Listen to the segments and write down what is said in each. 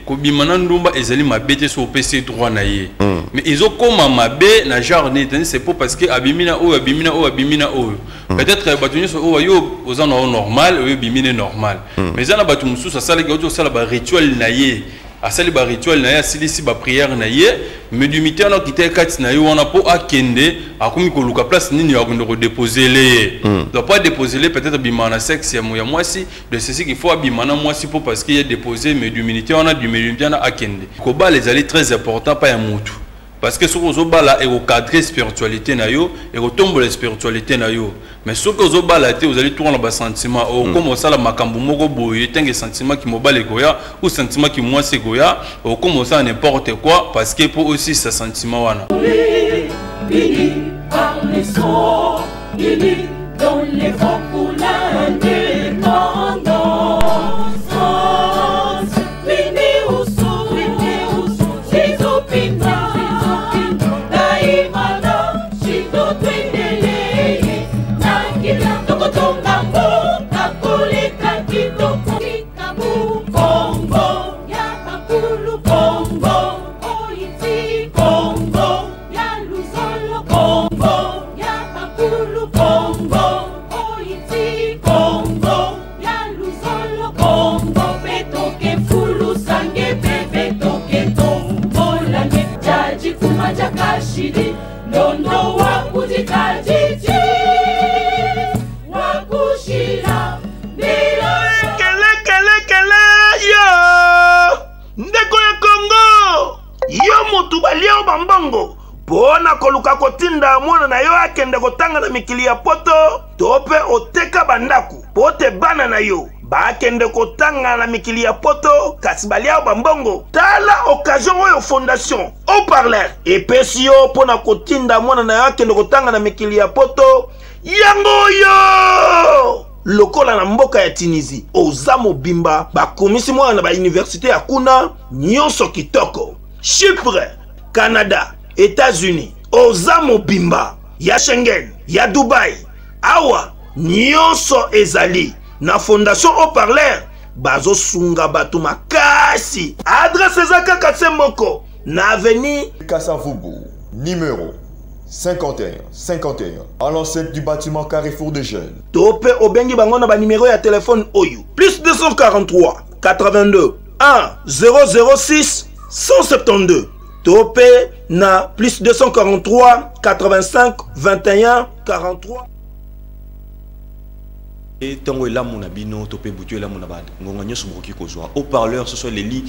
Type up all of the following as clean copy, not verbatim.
Kobimana ndumba ezali mabete sur PC droit na ye. Mais ils ont comme mabé na genre c'est pas parce que abimina ou abimina ou abimina ou. Peut-être batuni so o yo aux en normal ou abimina normal. Mais ça na batu musu ça sala gato ça la rituel na ye. A sali ba rituel na ye sili si ba prière na ye. Mais du mité na kité kat na yo on a po akende akomi ko luka place nini ya ko déposer les. Doit pas déposer les peut-être bimana sexe ya moi si de ceci qu'il faut abimana moi si pour parce qu'il y a déposé mais du minité on a du minité na akende. Koba les alliés très important pas un mutu. Parce que ce que vous avez là, cadrer spiritualité na yo, et retombe la spiritualité na yo. Mais ce que vous avez là, vous allez tourner dans sentiment. Comme ça, la makambu moko boye, tant que sentiment qui m'obale goya ou sentiment qui moi c'est goya, ou comme ça n'importe quoi, parce que pour aussi ce sentiment wana. Béni par les sons, béni dans les vents pour l'indépendance. Nondo wakuzika jiji wakushira kele yo ndeko ya Kongo yo mutu balia bambongo pona koluka kotinda mwana na yo akende kotanga na mikili ya poto tope oteka bandaku pote bana na yo bakende kotanga na mikili ya poto kasi balia bambongo tala occasion oyo fondation au parler epesi yo pona kotinda mwana na yo akende kotanga na mikili ya poto yango yo lokola na mboka ya Tunisie oza mobimba bakomisi mwana na ba université ya kuna nyonso kitoko Chypre, Canada, États-Unis oza mobimba ya Schengen ya Dubai awa nyonso ezali na fondation au parler bazo sunga batu makasi adresse ezaka katsemoko na avenue Kassavubu numéro 51 à l'enceinte du bâtiment Carrefour des Jeunes. Tope obengi bango na ba numéro ya téléphone oyo plus 243 82 1 006 172 Tope na plus 243 85 21 43. Et tango la mon abino topé boutu la mon abad ngonganyo soboki kozwa au parleur ce soit les lits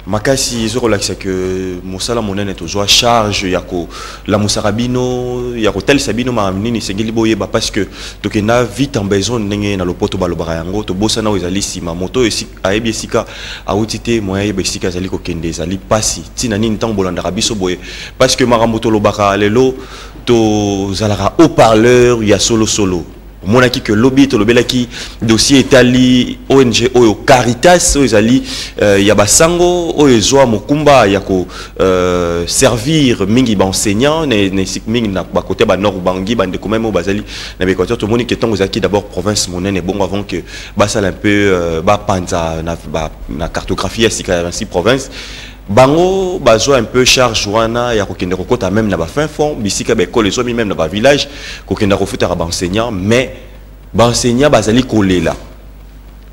makasi ils relax que mosala monene tozwa charge yako la musarabino yako tel sabino ma nini sengeli boyeba parce que tokena vite en besoin ndenge na lopoto balobara yango to bossa na ezali sima moto esi ayebi esika autité moyen yeba esika ezali ko kende ezali pasi tina nini tango bolanda biso boye parce que maramoto lobaka lelo to zalara au parleur ya solo monaki que lobby to lobelaki dossier etali ONG oyo Caritas oyo ezali ya basango oyo ezwa mokumba ya ko servir mingi ba enseignant ne mingi na ba côté ba nord bangi bande quand même bazali na Équateur to moni que tant ozaki d'abord province monene bon avant que basal un peu ba panza na cartographie ya si province bango bazo un peu charge wana ya kokende kokota même na ba fin fond bisika ba école zo même na ba village kokenda kofuta ba enseignant mais ba enseignant bazali kolela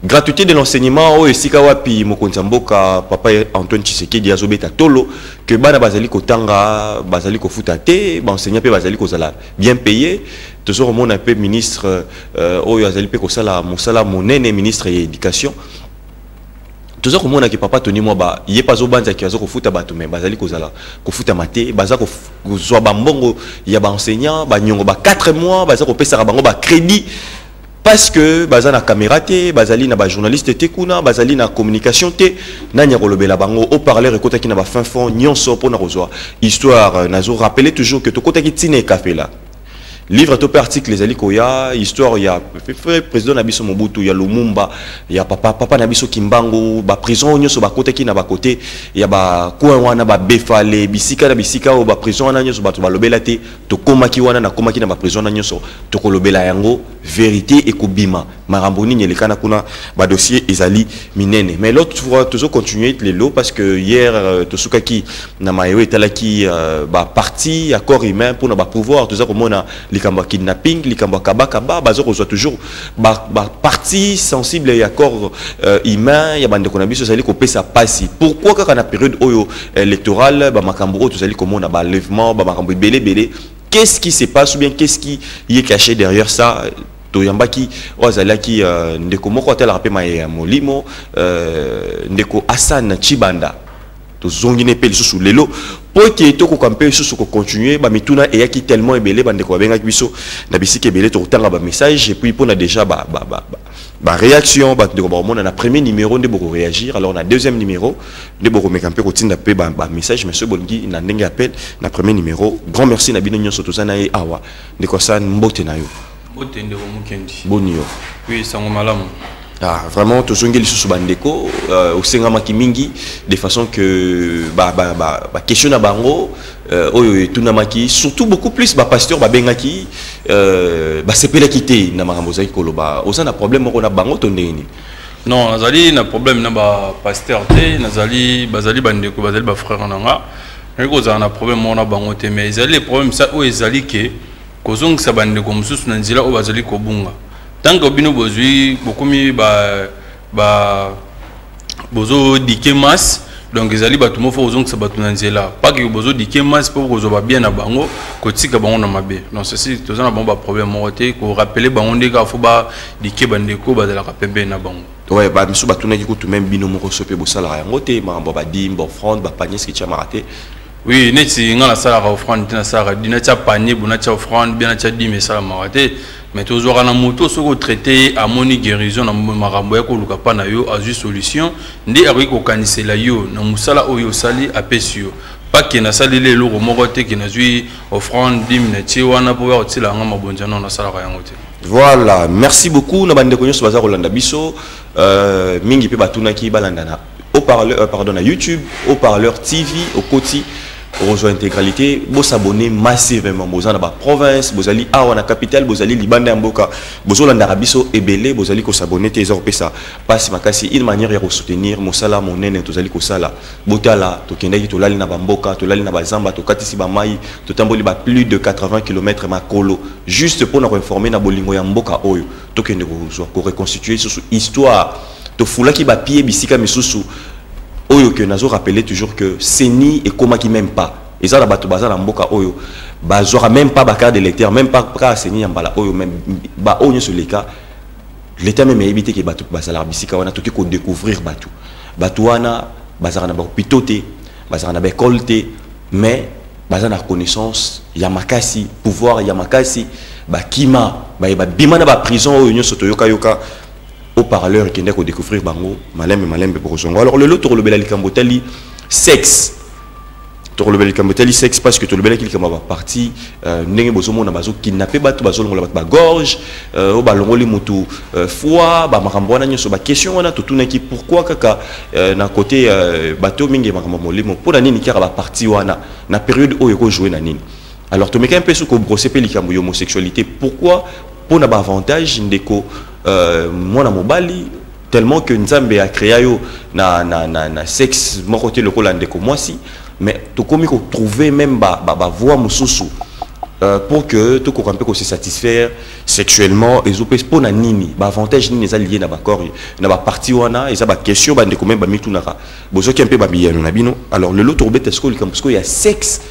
gratuité de l'enseignement o esika wapi mokonzi mboka papa Antoine Tshisekedi azobeta tolo que bana bazali kotanga bazali kofuta te ba enseignant pe bazali kozala bien payé toujours mon un peu ministre oyo azali pe kosala mosala monene ministre ya éducation toujours comme on a que papa Tony moi ba yé pas au banza qui a zo futa bato mais bazali kozala ko futa maté baza ko zo ba mbongo ya ba enseignant ba nyongo ba 4 mois baza ko pesa bango ba crédit parce que baza na caméra té bazali na ba journaliste té kuna bazali na communication té na nya kolobela bango au parler ekota ki na ba fin fond nyonso pona kozwa histoire nazo rappeler toujours que to kota ki tine café là livre topé article les ali koya histoire il y a président Nabiso Mobutu, il y a Lumumba, il y a papa Nabiso Kimbangu, ba prison nyoso ba côté ki na ba côté, il y a ba coin wana ba befale bisika na bisika o ba prison na nyoso ba to ba lobela te to koma ki wana na koma ki na ba prison na nyoso to ko lobela yango vérité et kubima maramboni nyelekana kuna ba dossier ezali minene. Mais l'autre fois toujours continuer les lots parce que hier tosukaki na mayo etalaki ba parti accord humain pour na ba pouvoir tout ça comme on a likamba kidnapping likamba kabakaba bazo reçoit toujours ba parti sensible et accord humain ya bande kona biso ezali ko pesa pasi. Pourquoi quand na période oyo électorale ba makambo to ezali comme on a ba lèvement ba makambo belé qu'est-ce qui se passe ou bien qu'est-ce qui y est caché derrière ça? Toyambaki ozalaki ndeko moko atela rapé ma molimo ndeko Hassan Chibanda to zongine pe lisusu lelo po ke to ko kampe lisusu ko continuer ba mituna e yaki tellement ebele bande ko benga biso na bisiki ebele to tanga ba message et puis pona déjà ba réaction ba ndeko ba mona na premier numéro ndebo ko réagir alors na deuxième numéro ndebo ko mekampe ko tinda pe ba message monsieur Bongi na ndenge appel na premier numéro grand merci na bino nyonso to sana e awa ndeko san mbote na yo. Bonio. Oui, ça malamu. Ah, vraiment, tout ce qui est sous bandeko, au Sengama Kimingi, de façon que question à bango, tunamaki, surtout beaucoup plus pasteur bengaki, c'est pas la quitter na maramboza koloba. Au sein d'un problème on a bango tondeni. Non, nazali na problème na ba pasteur te, nazali bazali bandeko bazali ba frère nanga. Reko za na problème on a bango te, mais izali les problèmes ça où izali que kozong sabande ko mususu na nzila o bazali ko bunga tant que bino bozui bokumi bozo dike mas donc ezali batu mo fo ozong sabatu na nzela pas que bozo dike mas pour kozo ba bien na bango ko tika bango na mabe non ceci tozana bon ba problème mo te ko rappeler bango ndeka fo ba dike bande ko bazala ka pembe na bango. Ouais, bah miso batuna ki kutu même bino mo ko sope bo sala yango te ma ba dim bo front ba panier ce qui t'a maraté. Oui, neti ngala sala offrande na sala dina cha panier buna cha offrande bien cha di mais sala maraté mais toujours na moto soko traité à moni guérison na marambo ya ko luka pa na yo a juste solution ndi ari ko kanisela yo na musala oyo sali apesio pas que na sali le loko moko te que na zui offrande dim na chi wana po ya tsila nga mabonja na sala yango te. Voilà, merci beaucoup na bande ko nyoso baza Rolanda biso mingi pe batuna ki balandana au parleur pardon à YouTube, au parleur TV, au Koti. Rejoint intégralité, vous s'abonnez massivement. Vous allez dans la province, vous allez à la capitale, vous allez Liban d'Amboka, vous allez en Arabie Ebele, vous allez s'abonner, vous allez passer ma casse, une manière de soutenir mon salaire, mon nene, vous allez sala. Botala, tu kendaki, tu l'allez na Bamboka, tu l'allez na Bazamba, tu katisi Bamai, tu t'emboli plus de 80 km ma colo, juste pour nous informer na bolingo Yamboka oyo, tu kendaki pour reconstituer sur histoire, tu foula qui ba pied bisika misusu. Oyo que nazo rappeler toujours que Seni et Koma qui même pas et ça la bato bazala mboka oyo bazora même pas bakar de l'électeur même pas ka Seni mbala oyo même ba onyo sur les cas l'état même éviter que bato bazala bisika wana toki ko découvrir bato wana bazara na ba pitoté bazara na ba écoleté mais bazana connaissance ya makasi pouvoir ya makasi ba kima ba bima na ba prison oyo nyo soto yoka au parleur qui n'est qu'au découvrir bango malem pour son alors le lot le bel kambotali sexe to le bel kambotali sexe parce que to le bel qui kamba parti ndenge bozomo na bazo kidnapper bato bazo longola ba gorge au balongoli mutu foi ba makambo wana nyoso ba question wana to tuna ki pourquoi kaka na côté bato mingi makambo molimo pour nini kira ba parti wana na période oyo ko jouer na nini alors to meka un peu sous ko brosser pe likambo homosexualité pourquoi pour na ba avantage ndeko moi na mobali tellement que Nzambe a créé yo na sexe mon côté le colande comme moi si mais to komi ko trouver même ba voix mususu pour que to ko kampe ko se satisfaire sexuellement et zo pour na nini ba avantage nini za lié na ba corps na ba partie wana et ça ba question ba ndeko même ba mitunaka bozo ki un peu ba biyano na bino alors le lot torbet est-ce que li kampo il y a sexe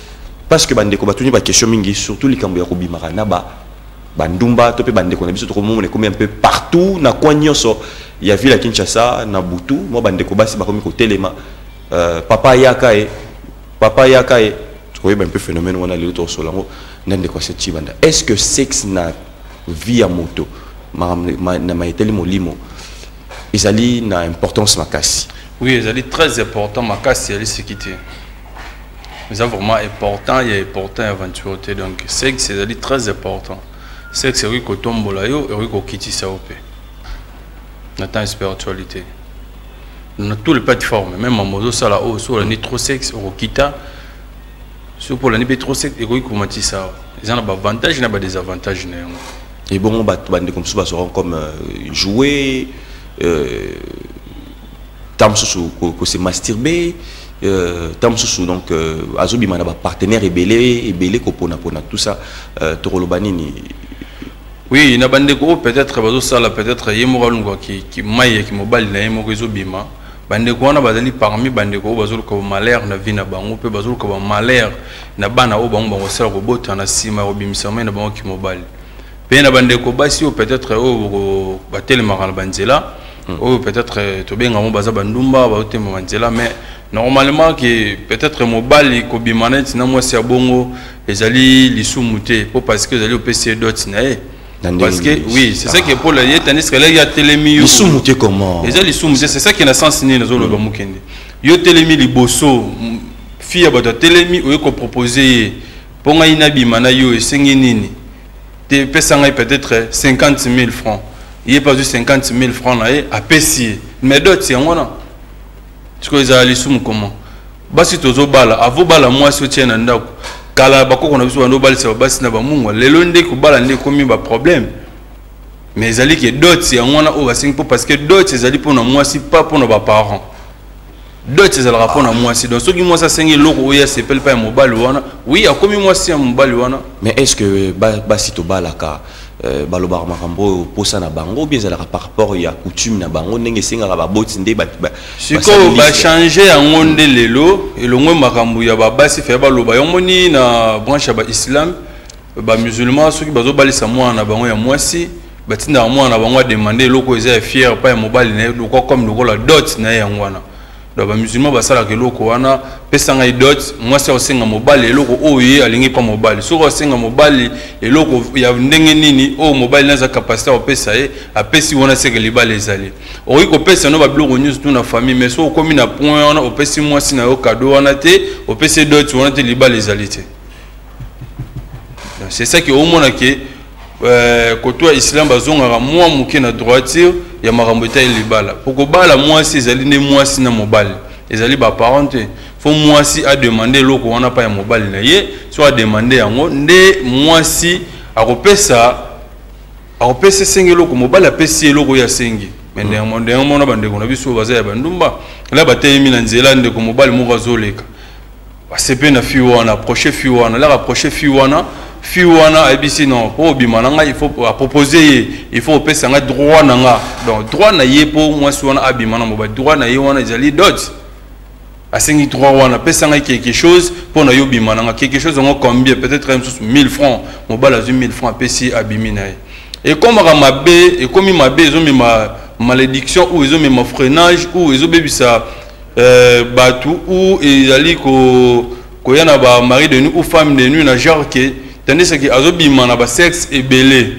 parce que ba ndeko ba tuni ba question mingi surtout li kambo ya ko bimara na ba bandumba topé bande ko na biso to ko momone comme un peu partout na kwa nyonso ya ville à Kinshasa na Butu mo bande ko basi ba komi ko telema papa yaka e tu vois un peu phénomène on a le to solango ndende ko cette chibanda est-ce que sexe na vie à moto na maiteli molimo ezali na importance makasi? Oui, ezali très important makasi ali sécurité c'est vraiment important, il y a important aventure donc sexe c'est très important. Sexe c'est oui que tombe là yo et oui que quitte ça op. Notre spiritualité. Dans toutes les plateformes, même en mozo ça là haut sur le trop sexe au quitta sur pour l'année trop sexe et oui comment ça. Ils ont des avantages, ils ont des désavantages. Et bon, comme ça, seront comme jouer, tam sous que c'est masturber, tam sous donc azobi mana partenaire et kopona tout ça torolobanini. Oui, il y a des gens peut-être ça là peut-être yemoralunga qui maille qui mobile na yemorizo bima. Bande ko na bazali parmi bande ko bazulu ko malheur na vie na bango pe bazulu ko malheur na bana o bango bango sala ko bota na sima o bimisama na bango ki mobile. Pe na bande ko basi o peut-être o batele maral banzela o peut-être to benga mo baza bandumba ba otema banzela mais normalement que peut-être mobile ko bimanet na mo sia bongo ezali lisumuté pour parce que ezali o PC dot na parce que oui, c'est ça qui est pour le tandis que là il y a télémi ils sont montés comment c'est ça qui est sens ni dans le bamukende yo télémi liboso fille ba télémi ou ko proposer pour nga inabi mana yo esengi nini te pesanga peut-être 50 000 francs il est pas du 50 000 francs là à pesier mais d'autres c'est ngona tu ko ezali sumu comment basi tozo bala avo bala moi so tiena ndako kala bakoko na biso bando balisa basi na bamungu lelo nde ko bala nde komi ba problème mais ezali que d'autres ya ngona o basingi po parce que d'autres ezali pour na moi si pas pour na ba parents d'autres ezali rapport na moi si donc soki moi ça sengi loko oya s'appelle pas mobile wana oui a komi moi si mobile wana mais est-ce que basi to balaka baloba makambo posa na bango bien ezalaka par rapport ya coutume na bango ndenge sengaka ba boti nde ba siko ba changer yango nde lelo elongwe makambo ya babasi fe baloba yomoni na branche ya ba islam ba musulman soki bazo balisa mwana na bango ya mwasi batinda mwana na bango demander loko eza fier pa ya mobile na loko comme loko la dot na yango wana donc ba musulman basala ke loko wana pesanga idot mwasi osenga mobile eloko oye alingi pa mobile soko osenga mobile eloko ya ndenge nini o mobile naza capacité opesa e apesi wana seke libale ezali oyi ko pesa no ba biloko news tout na famille mais so komi na point wana opesi mwasi na yo cadeau wana te opesi dot wana te libale ezali te c'est ça que au mona ke kotoa islam bazongaka mwa muke na droiture ya makambo eta libala poko bala mwasi ezali ne mwasi na mobile ezali ba parenté faut mwasi a demander loko wana pa ya mobile na ye so a demander yango nde mwasi akopesa sengi loko mobile apesi loko ya sengi mais ndenge mona bandeko na biso baza ya bandumba la bateyemi na nzela ndeko mobile moko azoleka basepe na fi wana approcher fi wana la rapprocher fi wana fiwana abisi non pour bimananga il faut proposer il faut pesa nga droit nanga donc droit na ye pour moi suwana abimana mo ba droit na ye wana ezali dot asengi droit wana pesa nga quelque chose pour na yo bimananga quelque chose ngo combien peut-être 1000 francs mo bala 1000 francs pesi abimina et comme mabe et comme mabe ezo ma malédiction ou ezo ma freinage ou ezo bebisa batu ou ezali ko yana ba mari de nous ou femme de nous na genre que tandis que azobima na ba sexe ebelé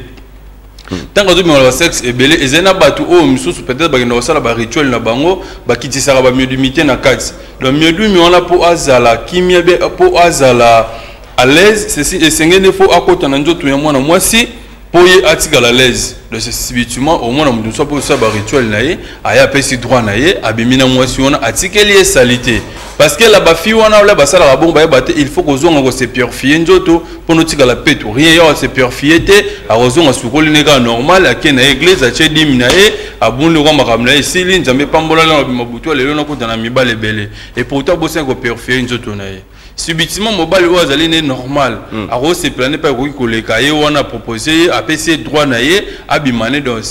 tant que azobima na ba sexe ebelé ezena batu o misusu peut-être ba kenda osala ba rituel na bango ba kitisaka ba miodumité na kati le miodumi wana po azala kimia be po azala à l'aise ceci esengene fo akota na nzoto ya mwana mwasi po ye atikala à l'aise de ce subitement au moins na so po ça ba rituel na ye aya pesi droit na ye abimina mwasi wana atikeli ye salité parce que la bafi wana la basala la bomba il faut que zonga se purifier nzoto pour nous tika la pète rien ya se purifier te a rozonga sukoli nega normal a kena église a chedi minae a bundu kwa makamla esili nzambe pambola na mabuto lelo na kota na mibale belé et pourtant bossa ko purifier nzoto na ye subitement mobile wa zali ne normal a ro se planer pas ko koleka ye wana proposer a PC droit na ye abimane donc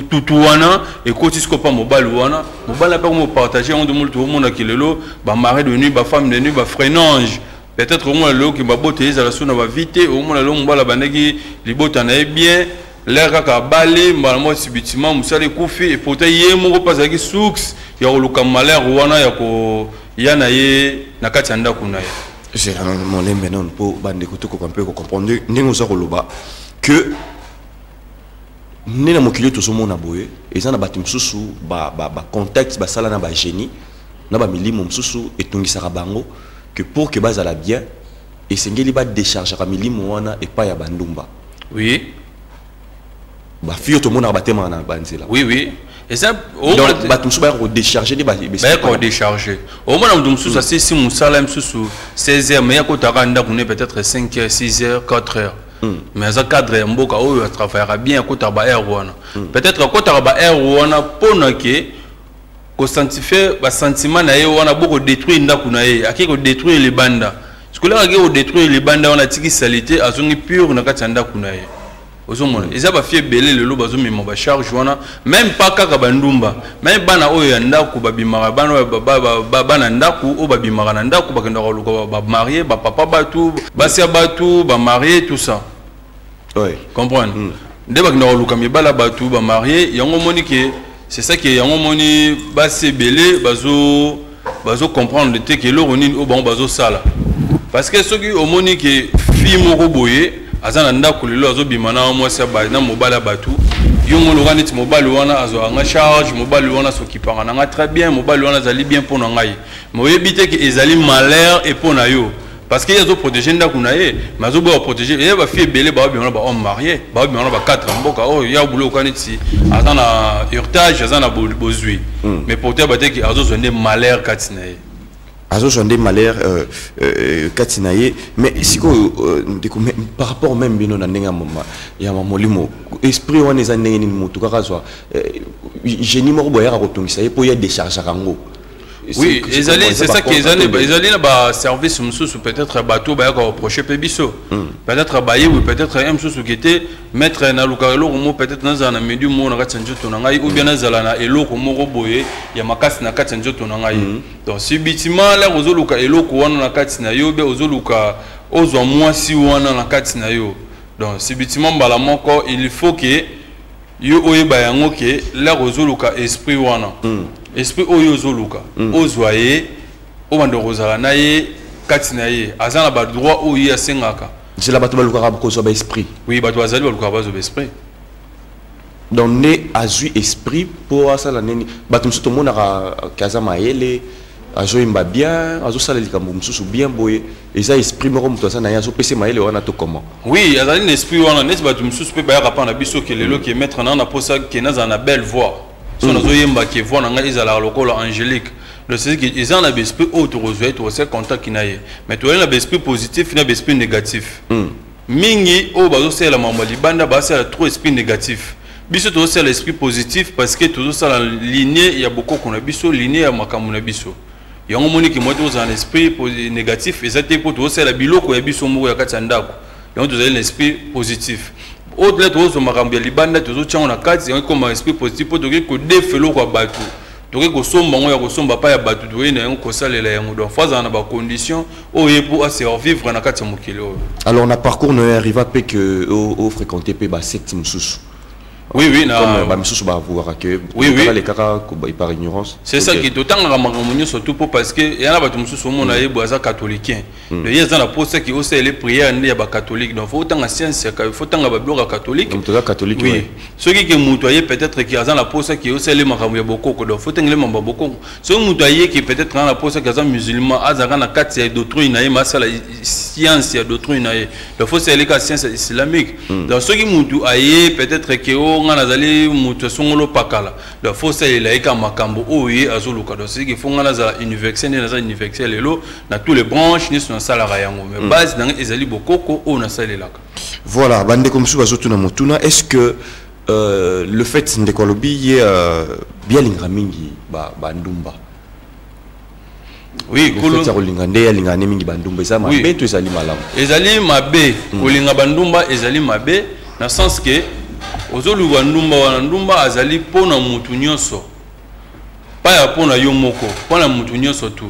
tout wana et côté pas mobile wana mobile pas comment partager on demande tout le monde qui lelo ba mari de nuit ba femme de nuit ba freinage peut-être au moins le qui ba boter ça la sona va vite au moins le mobile bandeki libota na bien l'air ka balé malmo subitement musale kufi et pourtant yé moko pasaki sux ya luka malheur wana ya ko yana ye na kati anda kuna ye c'est mon lembe non pour bandeko to ko comprendre ningo za koloba que nena mokili to somona boye eza na batim susu ba contexte ba sala na ba génie na ba milimo susu etongisaka bango que pour que base à la bien et sengeli ba décharger milimo wana et pas ya bandumba. Oui. Ba fio to mona batema na banzela. Oui, oui. Et ça, donc batumsu ba décharger les ba décharger. Au moins on ça c'est si musala msusu 16h mais yako taranda kune peut-être 5h, 6h, 4h. Mais ça cadre mboka o travaillera bien ko taba air wana. Peut-être ko taba air wana pona ke ko sanctifier ba sentiment na ye wana beaucoup détruire ndaku na ye, akiko détruire les bandes. Ce que là ko détruire les bandes on a tiki salité azongi pure na kati ndaku na ye. Et ça va faire belé le loba zomi ma charge wana même pas kaka bandumba même bana oyo ya ndaku babimara bana bana ndaku o babimara na ndaku bakenda ko luka ba marié ba papa batu basia batu ba marié tout ça. Oui. Comprendre. Nde bakenda ko luka mibala batu ba marié yango moni ke c'est ça que yango moni basia belé bazo comprendre le que lo roni o ba bazo sala parce que soki o moni ke fi moko boye azana ndako lelo azobima na mwasi na mobala batu yongo lokani ti mobali wana azo anga charge mobali wana s'occupera na nga très bien mobali wana zali bien pour ngai moyebite ke ezali malheur et pour na yo parce que yazo protéger ndako na ye mazo ba protéger et ba fille belé ba bien ba homme marié ba bien ba 4 mboka oh ya bulo lokani ti azana héritage azana bozui mais pour te battre que azo zonde malheur katina ye azo zonde malheur katinaye mais si par rapport même bino na ndenga mama ya mamolimo esprit wana eza ndenge nini mutu kaka zwa génie moko boya ko tongisa ye po ya décharger rango. Oui, c'est ça qui est ba service mususu peut-être bateau ba ko reprocher pebiso peut-être baye ou peut-être un mususu qui était mettre na lukalo mo peut-être na na medium mo na katsanjo to na ngai ou bien na zala na eloko moko boye ya makasi na katsanjo to na ngai donc si bitima la ozoluka eloko wana na kati na yo be ozoluka ozwa mwasi wana na kati na yo donc si bitima mbala moko il faut que yo oyeba yango ke la ozoluka esprit wana esprit oyo zoluka ozwaye o bando rozala na ye kati na ye azana ba droit oyo asengaka c'est la bato baluka ko so ba esprit oui bato azali baluka ba zo esprit donc né azui esprit pour asala neni bato msuto mona kaza maele azo imba bien azo sala likambo msusu bien boye eza esprit moko muto asana ya so pese maele wana to comment oui azali un esprit wana net bato msusu pe ba ya rapana biso ke lelo ke mettre na posa ke na za belle voix. Si on a yemba qui voit dans les ala local angélique, le c'est que ils ont un esprit autre rejoint tout c'est contact qui naie. Mais tu as un esprit positif, un esprit négatif. Mingi au bazo c'est la maman libanda bas c'est trop esprit négatif. Biso tout c'est l'esprit positif parce que tout ça la lignée il y a beaucoup qu'on a biso lignée à makamuna biso. Il y a un monde qui moi tout un esprit négatif et ça t'es pour tout c'est la biloko ya biso mo ya katandako. Donc tu as un esprit positif. Au-delà de ça, Marambia Libanda, tu as un cadre, c'est comme un esprit positif pour dire que des félos quoi battu. Tu as que sombre, on a que sombre pas ya battu, tu as un cosal et la donc phase en a condition, au pour survivre dans la carte mokilo. Alors on a parcours ne arrive à peu que au fréquenter pe ba septième sous. Oui, oui, na ba misusu ba voir que oui, oui. Les caca par ignorance. C'est ça qui d'autant ramamonio surtout parce que il y en a ba misusu mon aye boisa catholique. Le yes dans la poste qui aussi les prières ne ba catholique donc faut tant science il faut tant ba bloc catholique. Donc toi catholique oui. Ceux qui mutoyer peut-être qui dans la poste qui aussi les makambo ya boko donc faut tant les mamba boko. Ceux mutoyer qui peut-être dans la poste qui sont musulmans azaka na kati ya doctrine na ma la science ya doctrine na donc faut c'est les science islamique. Donc ceux qui mutu aye peut-être que on a zali mutu songolo pakala donc faut c'est les ka makambo oye azoluka donc c'est qu'il faut ngana za université na za université lelo na tous les branches ni sur salarié yango mais base dans ezali bokoko on a salelaka. Voilà bande comme ça azotuna mutuna est-ce que le fait ndekolobi bien lingramingi ba ndumba oui kolo za kolinga nde ya linga mingi bandumba ça mabe to ezali malamu ezali mabe kolinga bandumba ezali mabe na sens que ozoluka ndumba wana ndumba azali pona mutu nyonso pa ya pona yo moko pona mutu nyonso tu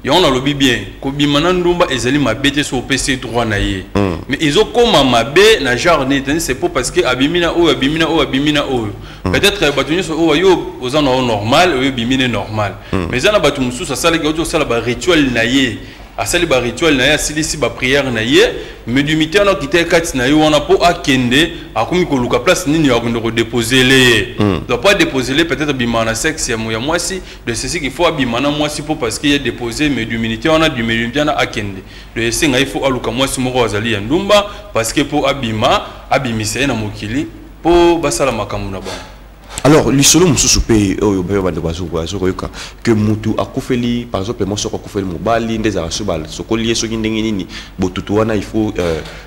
on a lobi bien kobima na ndumba ezali mabete so PC droit na ye mais ils ont comme mabe na jarne c'est pas parce que abimina o peut-être batu nyonso o yo ozana normal o bimine normal mais zana batu mususu sala ki ozo sala ba rituel na ye asali ba rituel na ye asilisi ba prière na ye médiumité na kité kati na yo wana po akende akomi koluka place nini ya ko déposer les doit pas déposer les peut-être bimana sexe ya mwasi de ceci qu'il faut bimana mwasi po parce qu'il y a déposé médiumité on a du médiumité na akende de senga il faut aluka mwasi moko azali ya ndumba parce que po abima abimise na mokili po basala makambo na bango. Alors, l'isolo mususu pe oyo be bande bazo yoka que mutu akufeli par exemple moi soko akufeli mobali ndeza rasubal sokoli yeso kindenge nini botutu wana il faut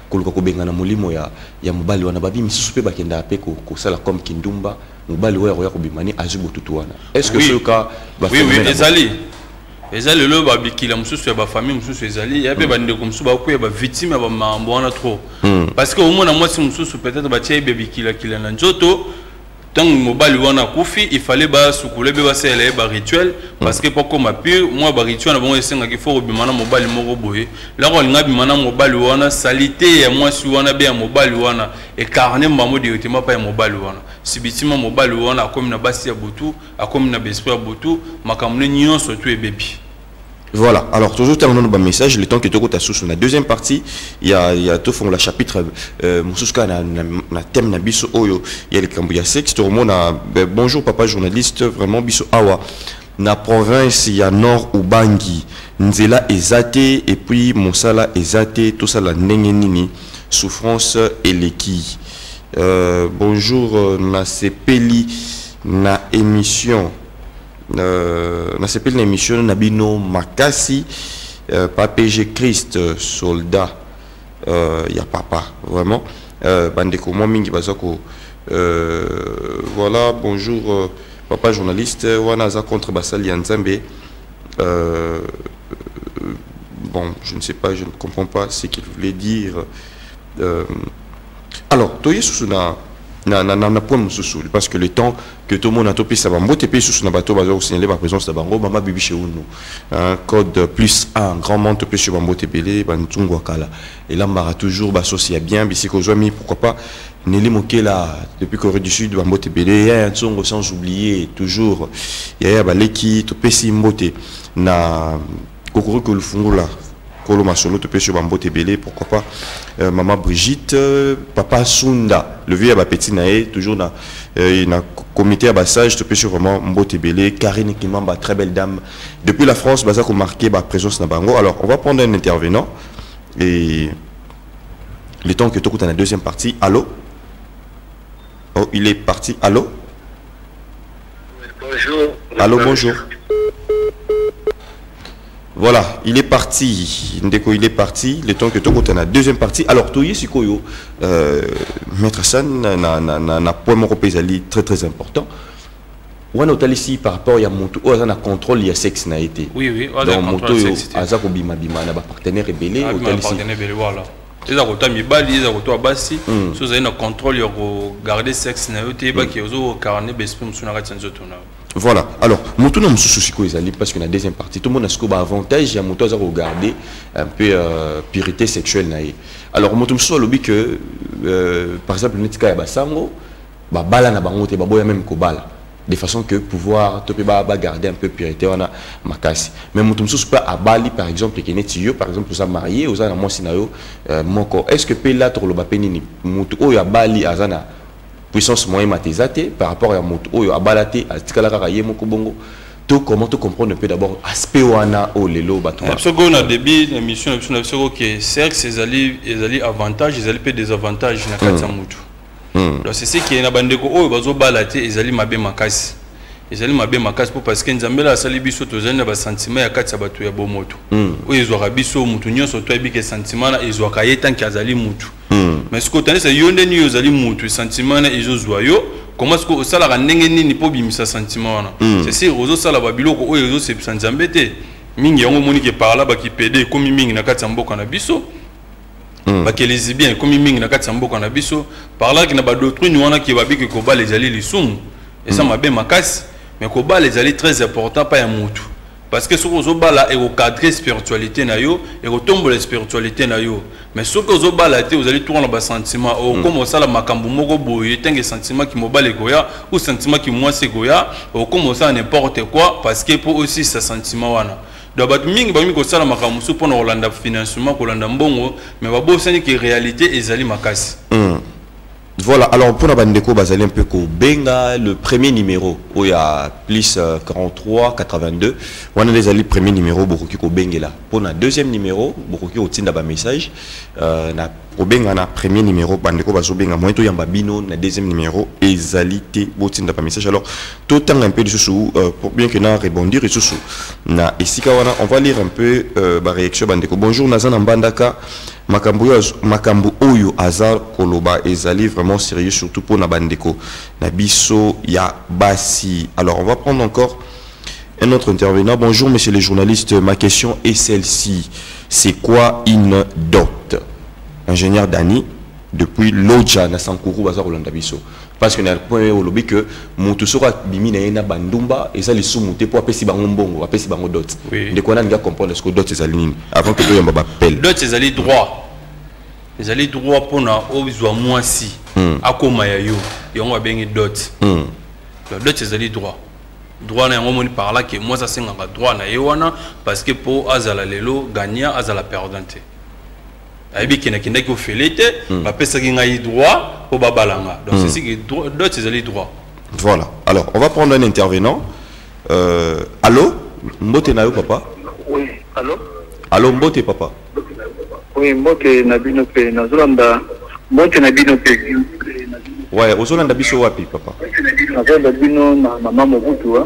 koluka ko bengana molimo ya mobali wana babi misusu pe bakenda pe ko sala comme kindumba mobali oya ko bimani azu botutu wana. Est-ce que ce cas oui ezali le babikila mususu ya ba famille mususu ezali ya pe bande ko mususu ba ko ya ba victime ya ba mambo wana trop parce que au moins moi si mususu peut-être ba tie bebikila kila na njoto. Tant mobali wana kufi il fallait ba sukule be ba sele ba rituel parce que poko mapi moi ba rituel na bon esenga ki faut bimana mobali moko boye la ko linga bimana mobali wana salité ya moi si wana be ya mobali wana e carnet mbamo directement pa ya mobali wana sibitima mobali wana akomi na basi ya butu akomi na besprit ya butu makamune nyonso tu e bebi. Voilà, alors toujours terminons nos messages, le temps que tu as sous la deuxième partie, il y a tout fond le chapitre Moussouska na thème na biso oyo, il y a le Camboya sexe, tout le monde a bonjour papa journaliste, vraiment biso awa na province il y a nord Ubangi, Nzela ezate et puis Monsala ezate, tout ça la nini souffrance et leki. Bonjour na sepeli na émission na sepeli na émission Nabino Makasi PG Christ soldat ya papa vraiment bandeko moi mingi bazako voilà bonjour papa journaliste wana za contre basali ya Nzambe bon je ne sais pas, je ne comprends pas ce qu'il voulait dire alors toye susuna na point mususu parce que le temps que tout le monde a topé ça va monter puis sous na bateau bazo signaler ma présence de bango mama bibi chez nous un code +1 grand monte plus sur bango tebele bantungo kala et là mara toujours associé bien bisiko zomi pourquoi pas Nelly Mokela depuis Corée du Sud bango tebele y a un songo sans oublier toujours il y a baleki topé si mbote na kokoro que le fungula Kolo Masolo topé sur bango tebele pourquoi pas maman Brigitte papa Sunda le vieux petit naé toujours na comité à bassage topé sur vraiment Mbote Belé Karine Kimamba très belle dame depuis la France baza ko marqué ba présence na bango. Alors on va prendre un intervenant et le temps que tout dans la deuxième partie. Allô, oh il est parti. Allô, bonjour. Allô, bonjour. Voilà, il est parti. Ndeko, il est parti. Le temps que tu as la deuxième partie. Alors, tu es Koyo, Maître Hassan, na point mon repésali très très important. On a ici par rapport à Monto, on a contrôle, il y a sexe n'a été. Oui, on a contrôle. Azako bima bima na ba partenaire rebelle. Partenaire rebelle, voilà. Les agotos mibali, les agotos abasi. Si vous avez un contrôle, il y a garder sexe n'a été, bah qui oso carnet besprit msuna ratsanzotona. Voilà, alors, Moto n'a pas souci parce que dans la deuxième partie, tout le monde a ce avantage, il y a Moto à regarder un peu pureté sexuelle. Alors, Moto me dit que, par exemple, le Netika Yabasango, bala na bangote, baboya même kobala. De façon que pouvoir garder un peu pureté, on a makasi. Mais Moto me pas à Bali, par exemple, qui est par exemple, vous avez marié, vous avez un scénario, est-ce que Pela Torloba Penini, Moto, ou ya Bali, Azana, puissance moyenne matésate par rapport à moto oyo abalate à tikalaka yemoko bongo to comment tu comprendre un peu d'abord aspect wana o lelo bato parce qu'on a début l'émission sur que sexe ezali avantage ezali pe désavantage na kati ya mutu donc c'est ce qui est na bandeko oyo bazo balate ezali mabe makasi ezali mabe makasi po parce que nzambela asali biso tozali na ba sentiment ya kati ya bato ya bomoto oyo ezwaka biso mutu nyonso to ebike sentiment na ezwaka yetan ki azali mutu. Mais ce que tu as dit, c'est que tu as dit que sentiment est joyeux. Comment est-ce que ça la ndenge nini po bimisa sentiment c'est si rozo sala babilo ko oyo se sanzambete mingi yango moni ke par là ba ki pede comme mingi na kati mboka na biso ba ke les bien comme mingi na kati mboka na biso par là ki na ba doctrine wana ki ba bi ke ko ba les ali lisumu et ça m'a bien makasi mais ko ba les ali très important pas ya mutu. Parce que ce que vous avez est au cadre spiritualité nayo et au tombe la spiritualité nayo. Mais ce que vous avez vous allez tourner dans sentiment ou comme ça la makambu moko boye tant que sentiment qui mobile goya ou sentiment qui moi c'est goya ou comme ça n'importe quoi parce que pour aussi ce sentiment wana. donc bato mingi ba mi ko sala makambo so pona Hollanda financement ko Hollanda mbongo mais ba bosani que réalité ezali makasi. Voilà, alors pour Nabandeko Bazali un peu ko benga le premier numéro où il y a plus 43 82 on a les alliés premier numéro beaucoup qui ko bengela pour le deuxième numéro beaucoup qui otinda ba message na ko benga na premier numéro Bandeko bazo benga moins to yamba bino na deuxième numéro ezalité otinda ba message alors tout temps un peu de sous pour bien que na rebondir et sous na esika wana on va lire un peu ba réaction Bandeko. Bonjour Nazana Mbandaka makambo oyo azar koloba ezali vraiment sérieux surtout pour Nabandeko Nabiso ya basi. Alors on va prendre encore un autre intervenant. Bonjour monsieur les journalistes, ma question est celle-ci. C'est quoi une dot? Ingénieur Dani depuis Lodja na Sankuru bazar Hollanda biso. Parce que na point au lobby que mutu sora bimi na ena bandumba et ça les sous-muté pour apesi bango mbongo, apesi bango dot. De quoi on a comprendre ce que dot ezali nini avant que toi yamba appel. Dot ezali droit. Ezali droit pour na obizwa mwasi. Akoma ya yo. Yongo abengi dot. Dot ezali droit. Droit na yango moni par là que moi ça c'est ngaka droit na yewana parce que pour azala lelo gagnant azala perdante. Aibi kina kinda ki ofelete ba pesa ki ngai droit pour babalanga. Donc c'est ce que dot ezali droit. Voilà. Alors, on va prendre un intervenant. Allô? Mbote na yo papa? Oui, allô? Allô Mbote papa? Oui, Mbote na bino pe nazolanda. Mbote na bino pe. Ouais, ozolanda biso wapi papa? Nazolanda bino na mama Mobutu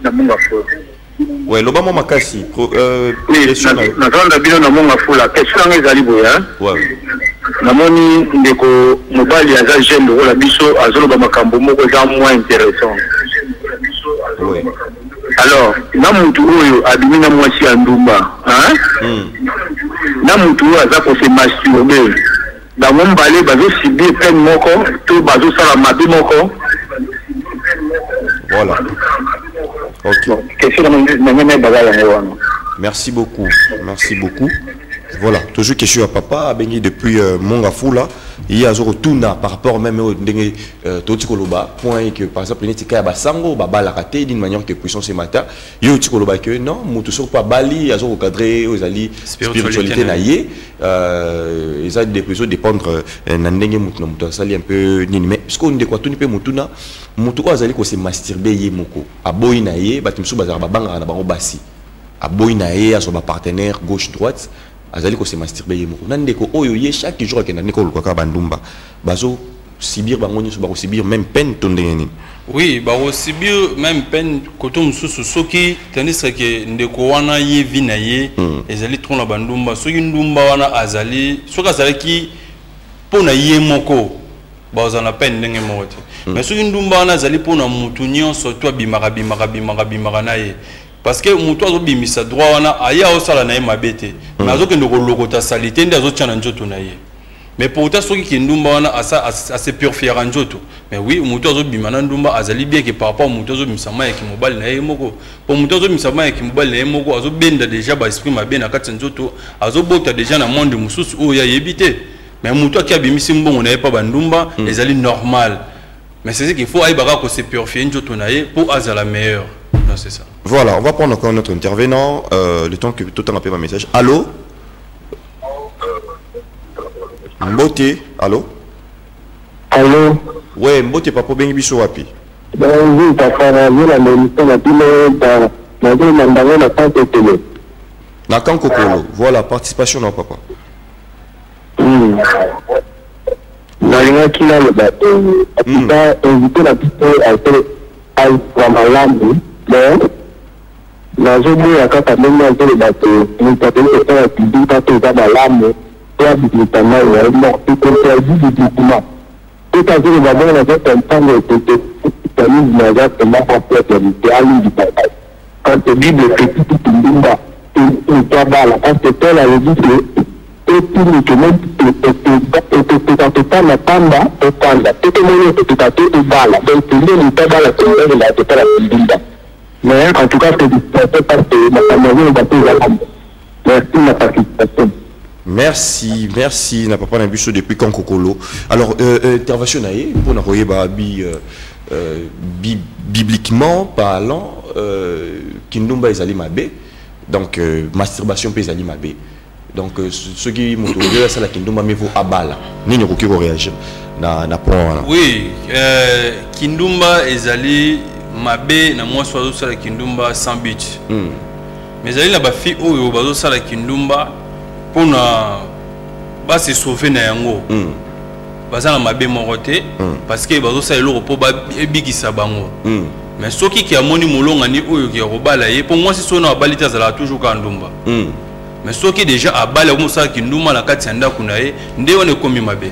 na Munga Fo. Ouais, loba mo makasi. Nazolanda bino na Munga Fo la question ezali boya. Ouais. Namoni ndeko mobali aza jeune lokola biso azoloba makambo moko za moins intéressant. Ouais. Alors, na mutu oyo abimi na mwasi ya ndumba, hein? Na mutu oyo aza ko se masturber. Dans mon balai bazo subir peine moko, to bazo sala mabe moko. Voilà. OK. Question na bagala ngwana. Merci beaucoup. Merci beaucoup. Voilà, toujours question à papa, bengi depuis Mongafou là, il y a zoro tuna par rapport même au dengue totikoloba point que par exemple il y a basango baba la raté d'une manière que puissance ce matin, yo tikoloba que non, mutu sur pas bali, azoro cadré aux ali spiritualité naïe, ils ont des besoins dépendre nandenge mutu na mutu sali un peu nini mais ce qu'on dit quoi tout ni pe mutuna mutu ko azali ko se masturber ye moko aboyi naïe batimsu bazara babanga na bango basi aboyi naïe aso ba partenaire gauche droite azali ko se masturber yemo nandeko oyo ye chaque jour ke nandeko lokaka bandumba bazo sibir bango nyoso bako sibir même peine tondengeni. Oui, bako sibir même peine koto mususu soki tandis que ndeko wana ye vina ye ezali trop na bandumba soki ndumba wana azali soki azali ki pona ye moko baza na peine ndenge mote mais soki ndumba wana azali pona mutu nyonso to bimaka na ye. Parce que mutu azobimisa droit wana aya osala na ye mabete mais azokende kolokota salite nde azotiana nzoto na ye mais pourtant soki ki ndumba wana ase purifiera nzoto mais oui mutu azobima na ndumba azali bien que par rapport mutu azobimisa mai ki mobali na ye moko po mutu azobimisa mai ki mobali na ye moko azobenda déjà ba esprit mabe na kati nzoto azobota déjà na monde mususu oyo ya yebite mais mutu aki abimisi mbongo na ye pa bandumba ezali normal mais c'est ce qu'il faut aibaka ko se purifier nzoto na ye pour azala meilleur. Non, c'est ça. Voilà, on va prendre encore notre intervenant. Le temps que tout le temps appelle un message. Allô? Mbote, allô? Allô? Ouais, Mbote papa bengi biso wapi? Oui, papa, la l'émission la télé. Na Kankokolo. Voilà, participation non papa. Na qui là le bateau. Inviter la petite à Malambo. Na zomo ya kaka menga nzele bato mutapeli ko ya pidita to za malamu ya bitama ya mo ikontradit bibliquement tout à fait va voir la tête en temps de totalisme na za tellement complète de ali du papa quand la Bible fait tout ndumba et tabala quand tu la dit que et tout le monde et la panda et panda tout le monde est bala donc le tabala tout la totale ndumba. Mais en tout cas, c'est parce que la Cameroun merci la participation. Merci, n'a pas un depuis Kankokolo. Alors, intervention pour bibliquement parlant, Kindumba Ezali Mabe, Donc masturbation pèse ali mabe. Donc ceux qui m'ont trouvé ça la kindumba mais faut abala. Ni ne ko réagir na point. Oui, kindumba ezali mabe na moi soit ça la kindumba sans but. Mais ezali la ba fi oyo bazo ça la kindumba pour na ba se sauver na yango. Baza na mabe morote parce que bazo ça eloko po ba ebikisa bango. Mais ce qui a moni molonga ni oyo ki robala ye pour moi si son na balita zala toujours kandumba. Mais ce qui déjà a balé comme ça qui nduma na kati anda kunaye nde on est komi mabe.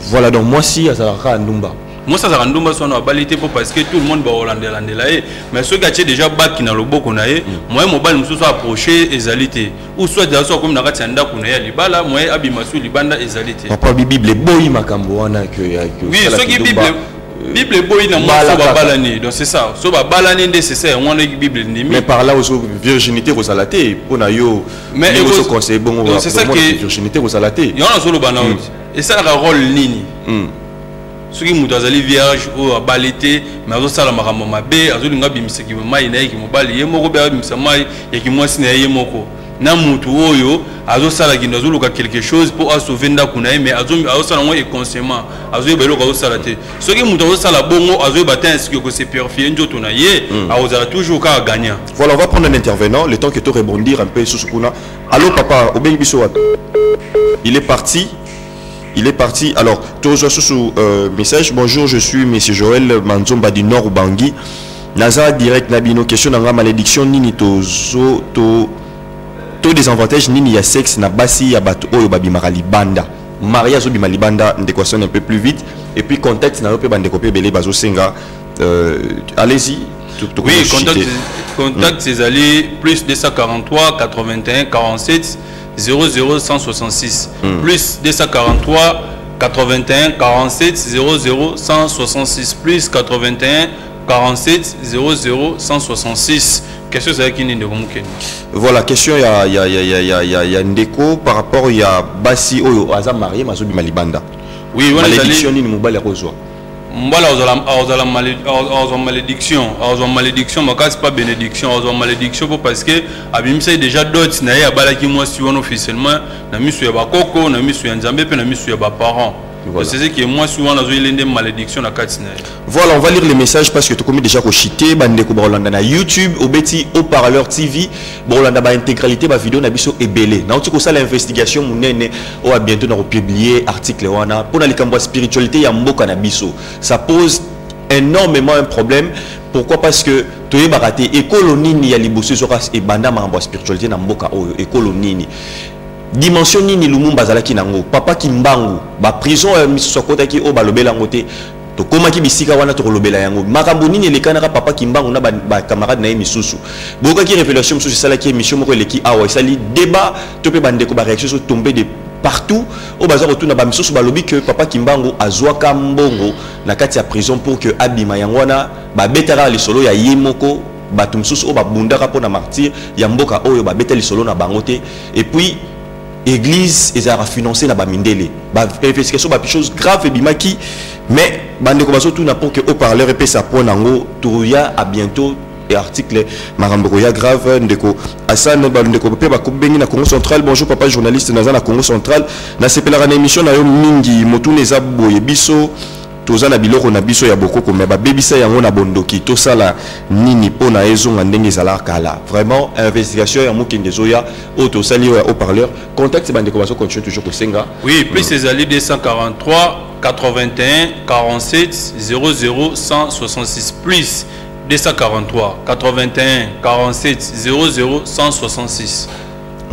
Voilà donc moi si azala kandumba. Moi ça zala ndumba son na balité pour parce que tout le monde va hollander là mais ce qui a déjà baki na loboko naye moi mobile mususu approcher ezalité ou soit déjà soit comme na kati anda kunaye libala moi abimasu libanda ezalité. Papa bible boyi makambo wana que oui ce qui Bible boy na moi so ba balani donc c'est ça so ba balani ndé c'est ça on a Bible ni mais par là aussi virginité ko salaté pour na yo mais au conseil bon c'est ça que virginité ko salaté y en a solo bana et ça la rôle nini ceux qui mutazali vierge ou balité mais azo sala makambo mabe azo linga bimiseki mai na yiki mobali ye moko ba bimisa mai yaki mwasi na ye moko na mutu oyo azo sala ki ndazo luka quelque chose pour sauver ndakuna mais azo sala ngo inconsciemment azo belo ko sala te ce qui mutu azo sala bongo azo batin ce que c'est purifier njoto na ye azo toujours ka gagnant. Voilà, on va prendre un intervenant le temps que tu rebondir un peu sur ce qu'on a. Allô papa, obengi biso wat. Il est parti. Alors, tu reçois sous message. Bonjour, je suis monsieur Joël Manzomba du Nord Bangui. Naza direct nabino question nga malédiction nini tozo to des avantages nini ya sexe na basi ya bato oyo babimaka libanda. Mariage obima libanda ndéquation un peu plus vite et puis contexte na yo pe bande kopé belé bazo senga allez-y. Oui, contact c'est allé plus 243 81 47 00 166 plus 243 81 47 00 166 plus 81 47 00 166. Question c'est qui n'est de Mouken. Voilà, question il y a Ndeko par rapport il y a Bassi Oyo Aza marié Mazobi Malibanda. Oui, on malédiction ni Moubali Rozoa. Mbala malédiction, malédiction, mais c'est pas bénédiction, malédiction parce que abimisa déjà d'autres na ya balaki moi si on officiellement na misu ya bakoko na misu ya nzambe pe na misu ya ba parents. C'est ce qui est moi souvent dans une malédiction à Katsina. Voilà, on va lire les messages parce que tu commis déjà kochité bande ko Bolanda na YouTube, obeti au parleur TV, Bolanda ba intégralité ba vidéo na biso ebelé. Na otiko ça l'investigation munene o a bientôt na publier article wana pour na likambo spiritualité ya mboka na biso. Ça pose énormément un problème. Pourquoi? Parce que tu es baraté écolonie ni ya liboso sur et banda ma spiritualité na mboka oyo écolonie. Dimension nini Lumumba zalaki nango papa kimbangu ba prison miso kota ki o balobela ngote to koma ki bisika wana to lobela yango makambo nini lekana papa kimbangu na ba camarade na ye misusu boka ki révélation misusu sala ki émission moko leki awa sali débat to pe bande ko ba réaction so tomber de partout au bazar retourna ba misusu balobi que papa kimbangu azwaka mbongo na kati ya prison pour que abima yango wana ba betara lisolo ya yemoko bato misusu o ba bundaka pona martyr ya mboka oyo ba betali solo na bangote et puis Église et a financé la bamindele ba investigation ba chose grave et bimaki mais bande ko baso tout na pour que au parleur et ça point nango touya à bientôt et article marambo ya grave ndeko Hassan ndeko pe ba ko bengi na Congo central. Bonjour papa journaliste naza na Congo central na sepela na émission na yo mingi motune za boye biso toza na biloko na biso ya bokoko mais ba bebisa yango na bondoki to sala nini pona ezonga ndenge zala kala vraiment investigation ya mokende zoya auto sali au parleur contact bande ko baso continue toujours ko senga. Oui, plus ces alliés 243 81 47 00 166 plus 243 81 47 00 166.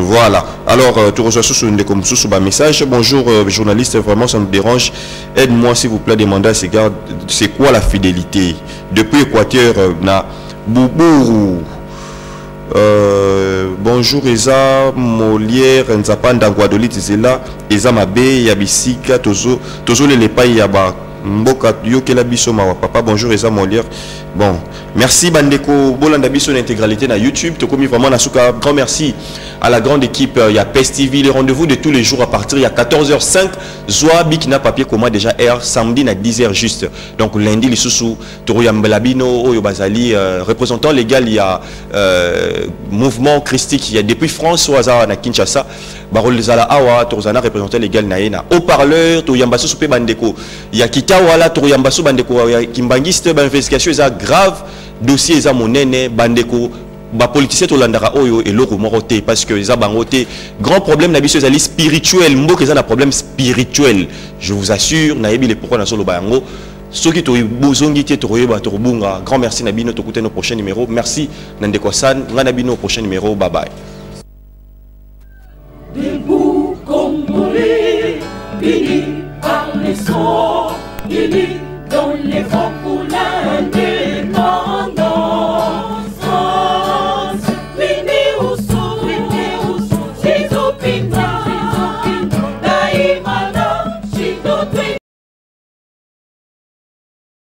Voilà. Alors, tu reçois sous un message. Bonjour, journaliste, vraiment, ça me dérange. Aide-moi, s'il vous plaît, demander à ces gars, c'est quoi la fidélité? Depuis Équateur, na Boubourou. Bonjour, Eza, Molière, Nzapanda, Guadolit, Zela, Eza Mabe, Yabisika, Tozo, le Lepa, Yaba. Mboka Yokela Biso Mawa Papa, bonjour Eza Molière, Bon, merci Bandeko Bolanda Biso l'intégralité na YouTube. Tokomi vraiment Nasuka. Grand merci à la grande équipe. Il y a PES TV, les rendez-vous de tous les jours à partir il y a 14h05. Zoa Bikina papier comment déjà R samedi à 10h juste. Donc lundi les sous Toruyambelabino Oyo Bazali représentant légal il y a mouvement christique il y a depuis France au hasard na Kinshasa. Barol Zala Awa Torzana représentant légal naena. Haut-parleur Toruyambaso Soupé Bandeko. Il y a Kitawala Toruyambaso Bandeko Kimbangiste investigation grave dossier eza monene bandeko ba politicien to landara oyo et loko moroté parce que eza bangoté grand problème na biso ezali spirituel mboka eza na problème spirituel je vous assure na yebi le pourquoi na solo bango soki to bozongi te to yeba to bunga grand merci na bino to kuté no prochain numéro merci Nandeko San ngana bino au prochain numéro bye bye.